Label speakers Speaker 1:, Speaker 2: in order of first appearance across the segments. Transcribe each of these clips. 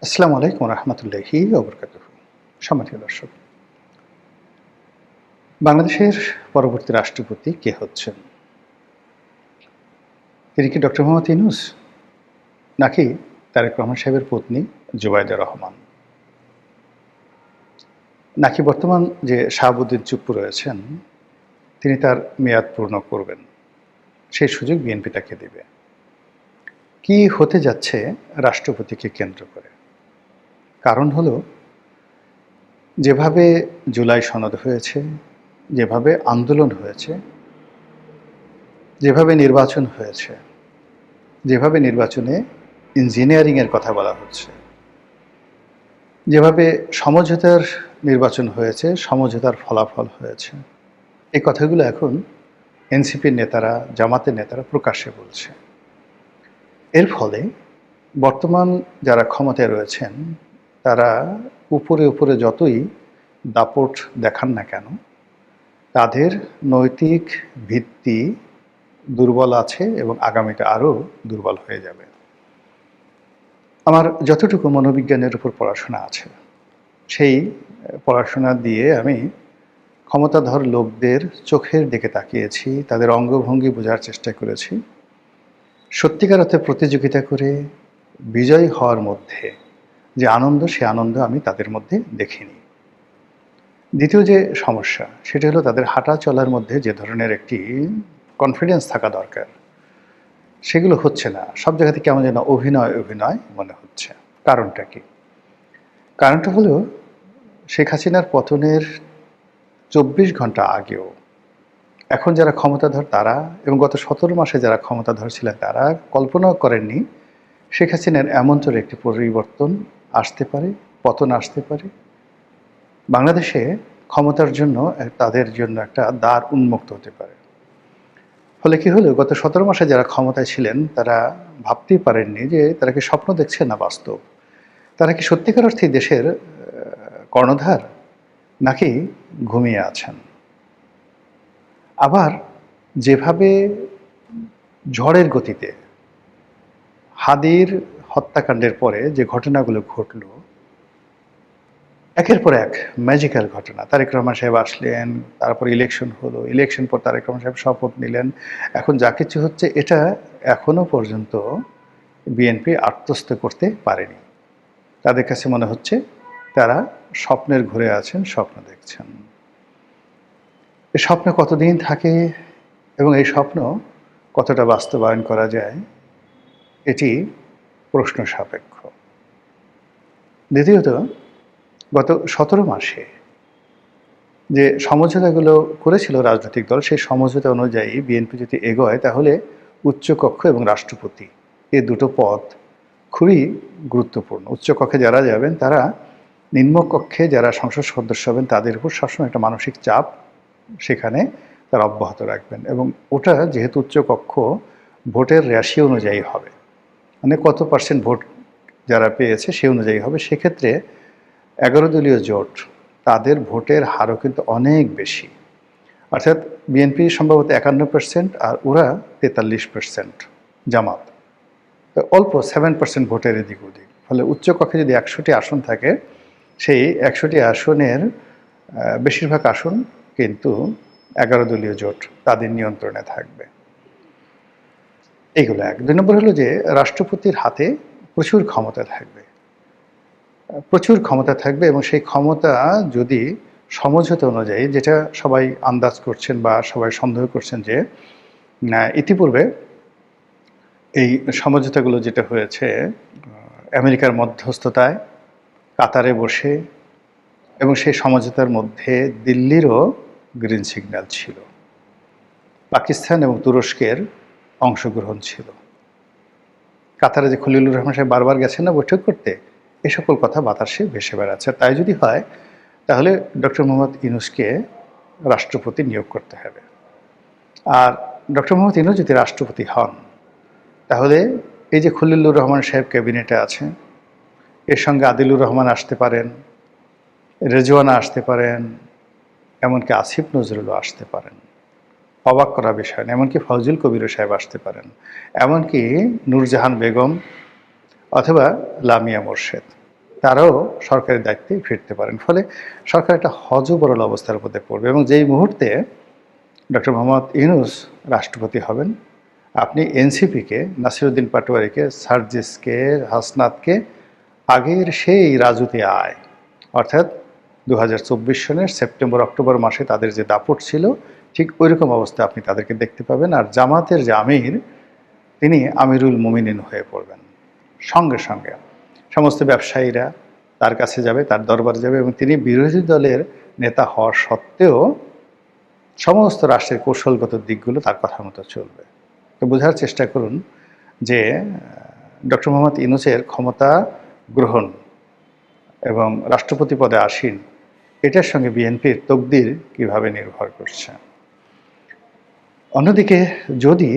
Speaker 1: আসসালামু আলাইকুম রহমতুল্লাহি ওয়া বারাকাতুহু। সম্মানিত দর্শক, বাংলাদেশের পরবর্তী রাষ্ট্রপতি কে হচ্ছেন? তিনি কি ডক্টর মোহাম্মদ ইউনূস, নাকি তারেক রহমান সাহেবের পত্নী জুবাইদা রহমান, নাকি বর্তমান যে শাহাবুদ্দিন চুপ্পু রয়েছেন তিনি তার মেয়াদ পূর্ণ করবেন, সেই সুযোগ বিএনপি তাকে দেবে? কি হতে যাচ্ছে রাষ্ট্রপতিকে কেন্দ্র করে? কারণ হলো, যেভাবে জুলাই সনদ হয়েছে, যেভাবে আন্দোলন হয়েছে, যেভাবে নির্বাচন হয়েছে, যেভাবে নির্বাচনে ইঞ্জিনিয়ারিংয়ের কথা বলা হচ্ছে, যেভাবে সমঝোতার নির্বাচন হয়েছে, সমঝোতার ফলাফল হয়েছে, এই কথাগুলো এখন এনসিপির নেতারা, জামাতের নেতারা প্রকাশ্যে বলছে। এর ফলে বর্তমান যারা ক্ষমতায় রয়েছেন তারা উপরে উপরে যতই দাপট দেখান না কেন, তাদের নৈতিক ভিত্তি দুর্বল আছে এবং আগামীতে আরও দুর্বল হয়ে যাবে। আমার যতটুকু মনোবিজ্ঞানের উপর পড়াশোনা আছে, সেই পড়াশোনা দিয়ে আমি ক্ষমতাধর লোকদের চোখের দিকে তাকিয়েছি, তাদের অঙ্গভঙ্গি বোঝার চেষ্টা করেছি। সত্যিকার অর্থে প্রতিযোগিতা করে বিজয়ী হওয়ার মধ্যে যে আনন্দ, সে আনন্দ আমি তাদের মধ্যে দেখিনি। দ্বিতীয় যে সমস্যা, সেটা হলো তাদের হাঁটা চলার মধ্যে যে ধরনের একটি কনফিডেন্স থাকা দরকার, সেগুলো হচ্ছে না। সব জায়গাতে কেমন যেন অভিনয় অভিনয় মনে হচ্ছে। কারণটা কি? কারণটা হলো, শেখ হাসিনার পতনের ২৪ ঘন্টা আগেও এখন যারা ক্ষমতাধর তারা এবং গত ১৭ মাসে যারা ক্ষমতাধর ছিলেন তারা কল্পনাও করেননি শেখ হাসিনার এমনতর একটি পরিবর্তন আসতে পারে, পতন আসতে পারে। বাংলাদেশে ক্ষমতার জন্য তাদের জন্য একটা দ্বার উন্মুক্ত হতে পারে। ফলে কি হলো, গত ১৭ মাসে যারা ক্ষমতায় ছিলেন তারা ভাবতেই পারেননি যে তারা কি স্বপ্ন দেখছে না বাস্তব। তারা কি সত্যিকার অর্থেই দেশের কর্ণধার, নাকি ঘুমিয়ে আছেন? আবার যেভাবে ঝড়ের গতিতে হাদির হত্যাকাণ্ডের পরে যে ঘটনাগুলো ঘটল, একের পর এক ম্যাজিক্যাল ঘটনা। তারেক রহমান সাহেব আসলেন, তারপর ইলেকশন হলো, ইলেকশন পর তারেক রহমান সাহেব শপথ নিলেন। এখন যা কিছু হচ্ছে, এটা এখনো পর্যন্ত বিএনপি আত্মস্থ করতে পারেনি। তাদের কাছে মনে হচ্ছে তারা স্বপ্নের ঘুরে আছেন, স্বপ্ন দেখছেন। এই স্বপ্ন কতদিন থাকে এবং এই স্বপ্ন কতটা বাস্তবায়ন করা যায়, এটি প্রশ্ন সাপেক্ষ। দ্বিতীয়ত, গত ১৭ মাসে যে সমঝোতাগুলো করেছিল রাজনৈতিক দল, সেই সমঝোতা অনুযায়ী বিএনপি যদি এগোয়, তাহলে উচ্চকক্ষ এবং রাষ্ট্রপতি, এই দুটো পদ খুবই গুরুত্বপূর্ণ। উচ্চকক্ষে যারা যাবেন তারা নিম্নকক্ষে যারা সংসদ সদস্য হবেন তাদের উপর সবসময় একটা মানসিক চাপ সেখানে তারা অব্যাহত রাখবেন। এবং ওটা যেহেতু উচ্চকক্ষ, ভোটের রেশিও অনুযায়ী হবে, মানে কত পার্সেন্ট ভোট যারা পেয়েছে সে অনুযায়ী হবে। সেক্ষেত্রে ১১ দলীয় জোট, তাদের ভোটের হারও কিন্তু অনেক বেশি। অর্থাৎ বিএনপি সম্ভবত ৫১% আর ওরা ৪৩%, জামাত অল্প 7% ভোটের এদিক ওদিক। ফলে উচ্চকক্ষে যদি ১০০টি আসন থাকে, সেই ১০০টি আসনের বেশিরভাগ আসন কিন্তু ১১ দলীয় জোট তাদের নিয়ন্ত্রণে থাকবে। এইগুলো এক। ২ নম্বর হলো যে রাষ্ট্রপতির হাতে প্রচুর ক্ষমতা থাকবে, প্রচুর ক্ষমতা থাকবে এবং সেই ক্ষমতা যদি সমঝোতা অনুযায়ী, যেটা সবাই আন্দাজ করছেন বা সবাই সন্দেহ করছেন যে ইতিপূর্বে এই সমঝোতাগুলো যেটা হয়েছে আমেরিকার মধ্যস্থতায় কাতারে বসে, এবং সেই সমঝোতার মধ্যে দিল্লিরও গ্রিন সিগন্যাল ছিল, পাকিস্তান এবং তুরস্কের অংশগ্রহণ ছিল। কাতারে যে খলিলুর রহমান সাহেব বারবার গেছেন না বৈঠক করতে, এ সকল কথা বাতাসে ভেসে বেড়াচ্ছে। তাই যদি হয়, তাহলে ডক্টর মোহাম্মদ ইউনূসকে রাষ্ট্রপতি নিয়োগ করতে হবে। আর ডক্টর মোহাম্মদ ইউনূস যদি রাষ্ট্রপতি হন, তাহলে এই যে খলিলুর রহমান সাহেব ক্যাবিনেটে আছেন, এর সঙ্গে আদিলুর রহমান আসতে পারেন, রেজওয়ানা আসতে পারেন, এমনকি আসিফ নজরুলও আসতে পারেন। অবাক করা বিষয় না। এমনকি ফজল কবির সাহেব আসতে পারেন, এমনকি নূরজাহান বেগম অথবা লামিয়া মোর্শেদ। তারাও সরকারি দায়িত্বে ফিরতে পারেন। ফলে সরকার একটা হযবরল অবস্থার মধ্যে পড়বে এবং যেই মুহূর্তে ডক্টর মোহাম্মদ ইউনূস রাষ্ট্রপতি হবেন, আপনি এনসিপিকে, নাসিরুদ্দিন পাটোয়ারিকে, সার্জিসকে, হাসনাতকে আগের সেই রাজুতি আয়, অর্থাৎ 2024 সনের সেপ্টেম্বর অক্টোবর মাসে তাদের যে দাপট ছিল, ঠিক ওইরকম অবস্থা আপনি তাদেরকে দেখতে পাবেন। আর জামাতের যে আমির, তিনি আমিরুল মুমিনিন হয়ে পড়বেন। সঙ্গে সঙ্গে সমস্ত ব্যবসায়ীরা তার কাছে যাবে, তার দরবারে যাবে এবং তিনি বিরোধী দলের নেতা হওয়া সত্ত্বেও সমস্ত রাষ্ট্রের কৌশলগত দিকগুলো তার কথা মতো চলবে। তো বোঝার চেষ্টা করুন যে ডক্টর মোহাম্মদ ইউনূসের ক্ষমতা গ্রহণ এবং রাষ্ট্রপতি পদে আসীন, এটার সঙ্গে বিএনপির তকদির কিভাবে নির্ভর করছে। অন্যদিকে যদি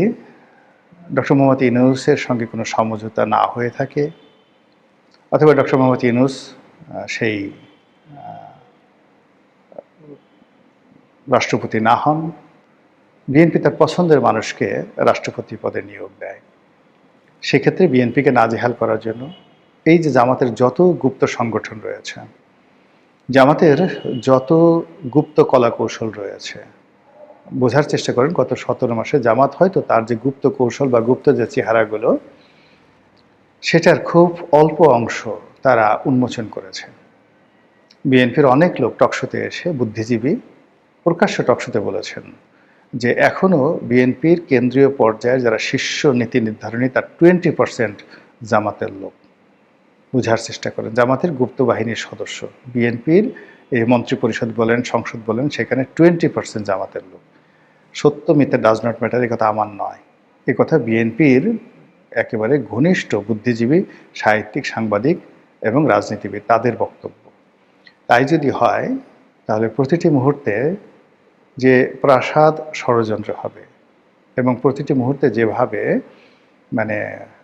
Speaker 1: ডক্টর মোহাম্মদ ইউনূসের সঙ্গে কোনো সমঝোতা না হয়ে থাকে, অথবা ডক্টর মোহাম্মদ ইউনূস সেই রাষ্ট্রপতি না হন, বিএনপি তার পছন্দের মানুষকে রাষ্ট্রপতি পদে নিয়োগ দেয়, সেক্ষেত্রে বিএনপিকে নাজেহাল করার জন্য এই যে জামাতের যত গুপ্ত সংগঠন রয়েছে, জামাতের যত গুপ্ত কলা কৌশল রয়েছে, বোঝার চেষ্টা করেন গত 17 মাসে জামাত হয়তো তার যে গুপ্ত কৌশল বা গুপ্ত যে চেহারাগুলো, সেটার খুব অল্প অংশ তারা উন্মোচন করেছে। বিএনপির অনেক লোক টকশোতে এসে, বুদ্ধিজীবী প্রকাশ্য টকশোতে বলেছেন যে এখনও বিএনপির কেন্দ্রীয় পর্যায়ে যারা শীর্ষ নীতি নির্ধারণী, তার 20% জামাতের লোক। বোঝার চেষ্টা করেন, জামাতের গুপ্ত বাহিনীর সদস্য, বিএনপির এই মন্ত্রিপরিষদ বলেন, সংসদ বলেন, সেখানে 20% জামাতের লোক। সত্য মিথ্যা ডাজ নট ম্যাটার, এ কথা আমার নয়, এ কথা বিএনপির একেবারে ঘনিষ্ঠ বুদ্ধিজীবী, সাহিত্যিক, সাংবাদিক এবং রাজনীতিবিদ, তাদের বক্তব্য। তাই যদি হয়, তাহলে প্রতিটি মুহূর্তে যে প্রাসাদ ষড়যন্ত্র হবে এবং প্রতিটি মুহূর্তে যেভাবে মানে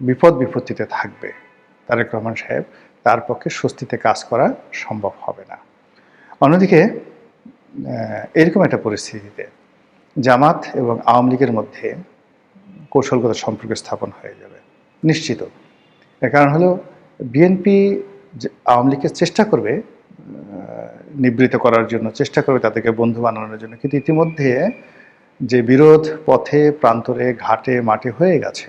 Speaker 1: বিপদ বিপত্তিতে থাকবে তারেক রহমান সাহেব, তার পক্ষে স্বস্তিতে কাজ করা সম্ভব হবে না। অন্যদিকে এরকম একটা পরিস্থিতিতে জামাত এবং আওয়ামী লীগের মধ্যে কৌশলগত সম্পর্ক স্থাপন হয়ে যাবে নিশ্চিত। এর কারণ হলো বিএনপি আওয়ামী লীগকে চেষ্টা করবে নিবৃত করার জন্য, চেষ্টা করবে তাদেরকে বন্ধু বানানোর জন্য, কিন্তু ইতিমধ্যে যে বিরোধ পথে, প্রান্তরে, ঘাটে, মাঠে হয়ে গেছে,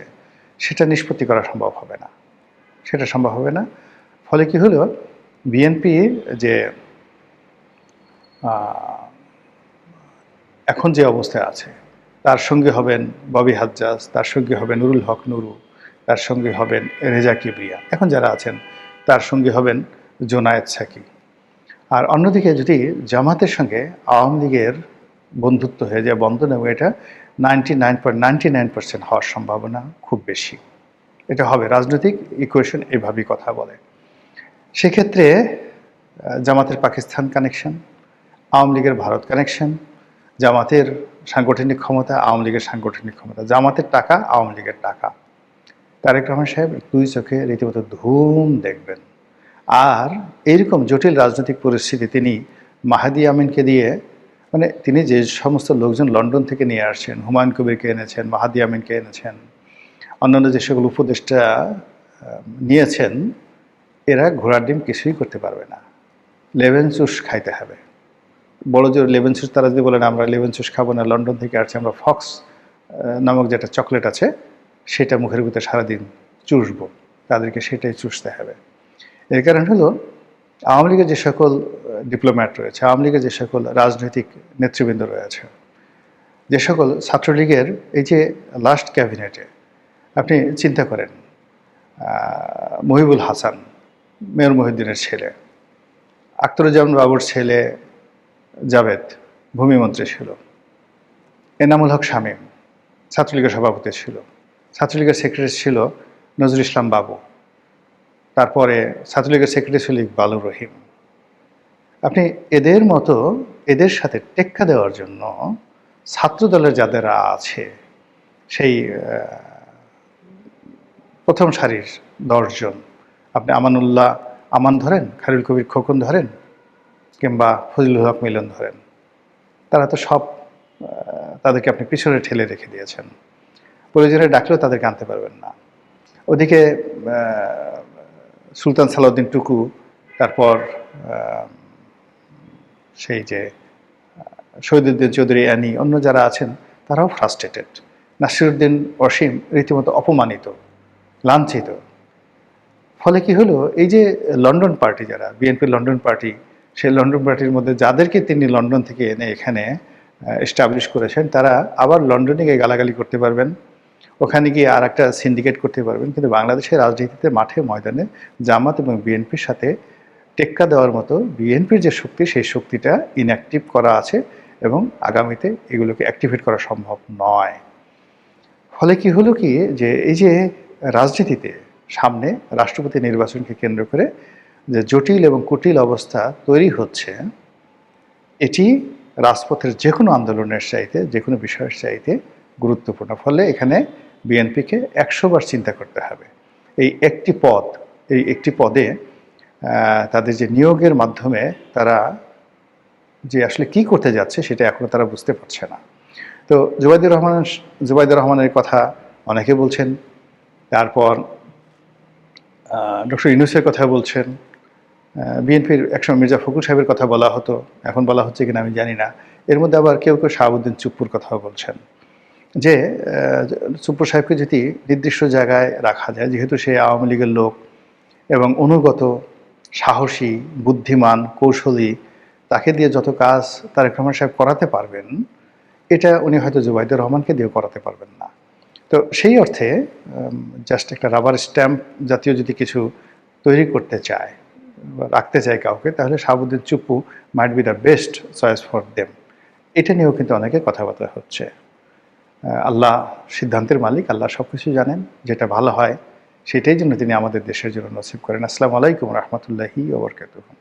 Speaker 1: সেটা নিষ্পত্তি করা সম্ভব হবে না, সেটা সম্ভব হবে না। ফলে কি হলো, বিএনপি যে এখন যে অবস্থায় আছে, তার সঙ্গে হবেন ববি হাজ্জাজ, তার সঙ্গে হবেন নুরুল হক নুরু, তার সঙ্গে হবেন রেজা কিবরিয়া, এখন যারা আছেন তার সঙ্গে হবেন জোনায়েদ সাকি। আর অন্যদিকে যদি জামাতের সঙ্গে আওয়ামী লীগের বন্ধুত্ব হয়ে যায়, বন্ধন, এবং এটা 99.99% হওয়ার সম্ভাবনা খুব বেশি, এটা হবে। রাজনৈতিক ইকুয়েশন এভাবেই কথা বলে। সেক্ষেত্রে জামাতের পাকিস্তান কানেকশন, আওয়ামী লীগের ভারত কানেকশন, জামাতের সাংগঠনিক ক্ষমতা, আওয়ামী লীগের সাংগঠনিক ক্ষমতা, জামাতের টাকা, আওয়ামী লীগের টাকা, তারেক রহমান সাহেব দুই চোখে রীতিমতো ধুম দেখবেন। আর এইরকম জটিল রাজনৈতিক পরিস্থিতি তিনি মাহাদি আমিনকে দিয়ে, মানে তিনি যে সমস্ত লোকজন লন্ডন থেকে নিয়ে আসছেন, হুমায়ুন কবিরকে এনেছেন, মাহাদি আমিনকে এনেছেন, অন্যান্য যে সকল উপদেষ্টা নিয়েছেন, এরা ঘোড়ার ডিম কিছুই করতে পারবে না, লেমন জুস খাইতে হবে। বড় জোর লেমন জুস, তারা যদি বলেন আমরা লেমন জুস খাবো না, লন্ডন থেকে আসছে, আমরা ফক্স নামক যেটা চকলেট আছে সেটা মুখের ভিতরে সারাদিন চুষবো, তাদেরকে সেটাই চুষতে হবে। এর কারণ হলো আওয়ামী লীগের যে সকল ডিপ্লোম্যাট রয়েছে, আওয়ামী লীগের যে সকল রাজনৈতিক নেতৃবৃন্দ রয়েছে, যে সকল ছাত্রলীগের এই যে লাস্ট ক্যাবিনেটে, আপনি চিন্তা করেন মহিবুল হাসান, মেয়র মহিউদ্দিনের ছেলে, আখতারুজ্জামান বাবুর ছেলে জাভেদ ভূমিমন্ত্রী ছিল, এনামুল হক শামীম ছাত্রলীগের সভাপতি ছিল, ছাত্রলীগের সেক্রেটারি ছিল নজরুল ইসলাম বাবু, তারপরে ছাত্রলীগের সেক্রেটারি ছিল ইকবালুর রহিম। আপনি এদের মতো, এদের সাথে টেক্কা দেওয়ার জন্য ছাত্র দলের যাদেরা আছে, সেই প্রথম সারির 10 জন, আপনি আমানুল্লাহ আমান ধরেন, খালিল কবির খোকন ধরেন, কিংবা ফজলুল হক মিলন ধরেন, তারা তো সব তাদেরকে আপনি পিছনে ঠেলে রেখে দিয়েছেন, প্রয়োজনে ডাকলেও তাদেরকে আনতে পারবেন না। ওদিকে সুলতান সালাউদ্দিন টুকু তারপর সেই যে শহীদুদ্দিন চৌধুরী অ্যানি, অন্য যারা আছেন তারাও ফ্রাস্ট্রেটেড। নাসিরুদ্দিন অসীম রীতিমতো অপমানিত, লাঞ্ছিত। ফলে কি হলো, এই যে লন্ডন পার্টি, যারা বিএনপির লন্ডন পার্টি, সেই লন্ডন পার্টির মধ্যে যাদেরকে তিনি লন্ডন থেকে এনে এখানে এস্টাবলিশ করেছেন, তারা আবার লন্ডনে গিয়ে গালাগালি করতে পারবেন, ওখানে গিয়ে আর একটা সিন্ডিকেট করতে পারবেন। কিন্তু বাংলাদেশের রাজনীতিতে মাঠে ময়দানে জামাত এবং বিএনপির সাথে টেক্কা দেওয়ার মতো বিএনপির যে শক্তি, সেই শক্তিটা ইনঅ্যাক্টিভ করা আছে এবং আগামীতে এগুলোকে অ্যাক্টিভেট করা সম্ভব নয়। ফলে কি হলো কি, যে এই যে রাজনীতিতে সামনে রাষ্ট্রপতি নির্বাচনকে কেন্দ্র করে যে জটিল এবং কুটিল অবস্থা তৈরি হচ্ছে, এটি রাজপথের যে কোনো আন্দোলনের চাইতে, যে কোনো বিষয়ের চাইতে গুরুত্বপূর্ণ। ফলে এখানে বিএনপিকে 100 বার চিন্তা করতে হবে। এই একটি পদে তাদের যে নিয়োগের মাধ্যমে তারা যে আসলে কি করতে যাচ্ছে সেটা এখনো তারা বুঝতে পারছে না। তো জুবাইদুর রহমানের কথা অনেকে বলছেন, তারপর ডক্টর ইউনূসের কথা বলছেন, বিএনপির একসময় মির্জা ফখরুল সাহেবের কথা বলা হতো, এখন বলা হচ্ছে কিনা আমি জানি না। এর মধ্যে আবার কেউ কেউ শাহাবুদ্দিন চুপ্পুর কথাও বলছেন যে চুপ্পু সাহেবকে যদি নির্দিষ্ট জায়গায় রাখা যায়, যেহেতু সে আওয়ামী লীগের লোক এবং অনুগত, সাহসী, বুদ্ধিমান, কৌশলী, তাকে দিয়ে যত কাজ তারেক রহমান সাহেব করাতে পারবেন, এটা উনি হয়তো জুবাইদুর রহমানকে দিয়েও করাতে পারবেন না। তো সেই অর্থে জাস্ট একটা রাবার স্ট্যাম্প জাতীয় যদি কিছু তৈরি করতে চায়, রাখতে চায় কাউকে, তাহলে Shahabuddin Chuppu might be the best choice for them. এটা নিয়েও কিন্তু অনেকে কথাবার্তা হচ্ছে। আল্লাহ সিদ্ধান্তের মালিক, আল্লাহ সব কিছু জানেন, যেটা ভালো হয় সেটাই যেন তিনি আমাদের দেশের জন্য নসিব করেন। আসসালামু আলাইকুম রহমতুল্লাহি ওয়া বারাকাতুহু।